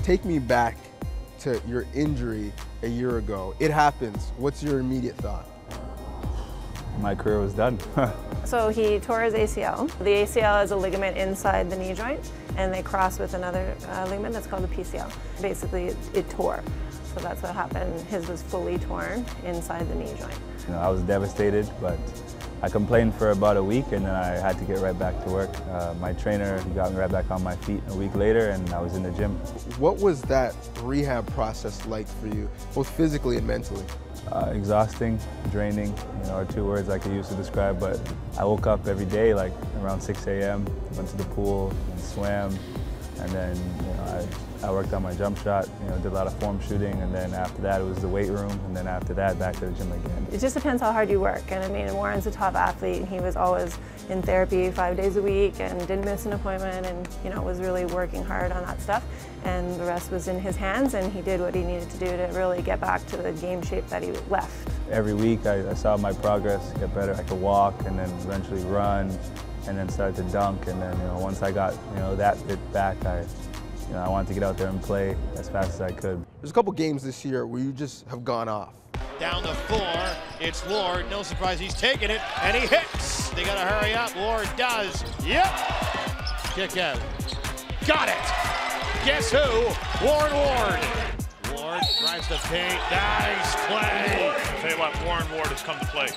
take me back to your injury a year ago. It happens. What's your immediate thought? My career was done. So he tore his ACL. The ACL is a ligament inside the knee joint, and they cross with another ligament that's called the PCL. Basically, it tore. So that's what happened. His was fully torn inside the knee joint. You know, I was devastated, but I complained for about a week, and then I had to get right back to work. My trainer got me right back on my feet a week later, and I was in the gym. What was that rehab process like for you, both physically and mentally? Exhausting, draining, you know, are two words I could use to describe, but I woke up every day like around 6 a.m., went to the pool and swam, and then, you know, I worked on my jump shot, you know, did a lot of form shooting, and then after that it was the weight room, and then after that back to the gym again. It just depends how hard you work, and I mean, Warren's a top athlete, and he was always in therapy 5 days a week and didn't miss an appointment, and, you know, was really working hard on that stuff, and the rest was in his hands, and he did what he needed to do to really get back to the game shape that he left. Every week I saw my progress get better. I could walk and then eventually run, and then started to dunk, and then, you know, once I got, you know, that bit back, you know, I wanted to get out there and play as fast as I could. There's a couple games this year where you just have gone off. Down the floor, it's Lord. No surprise, he's taking it, and he hits. They gotta hurry up. Lord does. Yep. Kick out. Got it. Guess who? Warren Ward. Ward drives the paint. Nice play. I'll tell you what, Warren Ward has come to play.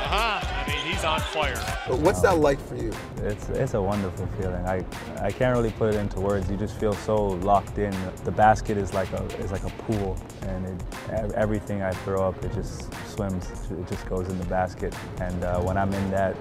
I mean, he's on fire. What's that like for you? It's a wonderful feeling. I can't really put it into words. You just feel so locked in. The basket is like a pool, and everything I throw up, it just swims. It just goes in the basket. And when I'm in that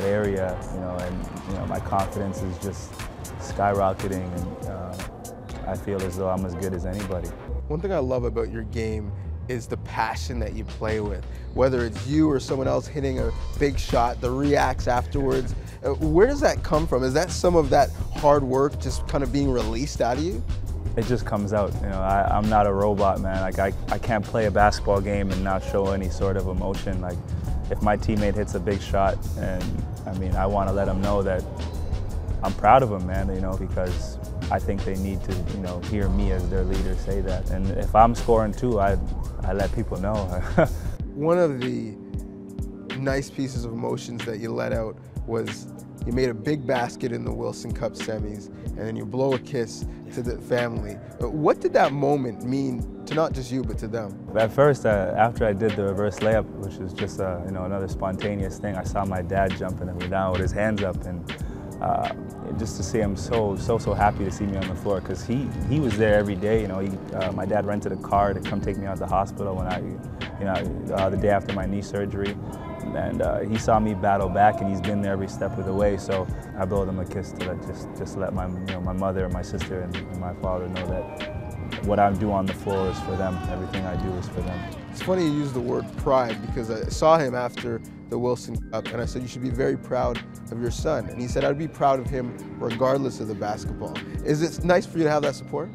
area, you know, and you know, my confidence is just skyrocketing, and I feel as though I'm as good as anybody. One thing I love about your game is the passion that you play with. Whether it's you or someone else hitting a big shot, the reacts afterwards. Where does that come from? Is that some of that hard work just kind of being released out of you? It just comes out. You know, I'm not a robot, man. Like I can't play a basketball game and not show any sort of emotion. Like if my teammate hits a big shot, and I mean, I want to let them know that I'm proud of them, man. You know, because I think they need to, you know, hear me as their leader say that. And if I'm scoring too, I let people know. One of the nice pieces of emotions that you let out was you made a big basket in the Wilson Cup semis, and then you blow a kiss to the family. What did that moment mean to not just you, but to them? At first, after I did the reverse layup, which was just you know, another spontaneous thing, I saw my dad jumping up and down with his hands up, and just to see him so happy to see me on the floor, because he was there every day. You know, my dad rented a car to come take me out to the hospital when the day after my knee surgery, and he saw me battle back, and he's been there every step of the way. So I blowed him a kiss to just let my my mother, my sister, and my father know that what I do on the floor is for them. Everything I do is for them. It's funny you use the word pride, because I saw him after the Wilson Cup, and I said, you should be very proud of your son. And he said, I'd be proud of him regardless of the basketball. Is it nice for you to have that support?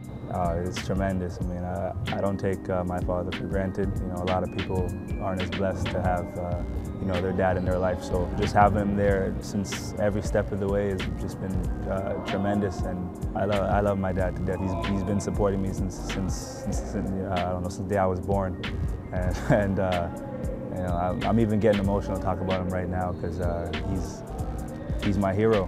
It's tremendous. I mean, I don't take my father for granted. You know, a lot of people aren't as blessed to have, you know, their dad in their life. So just having him there since every step of the way has just been tremendous. And I love my dad to death. He's been supporting me since I don't know, since the day I was born. And you know, I'm even getting emotional to talk about him right now, because he's my hero.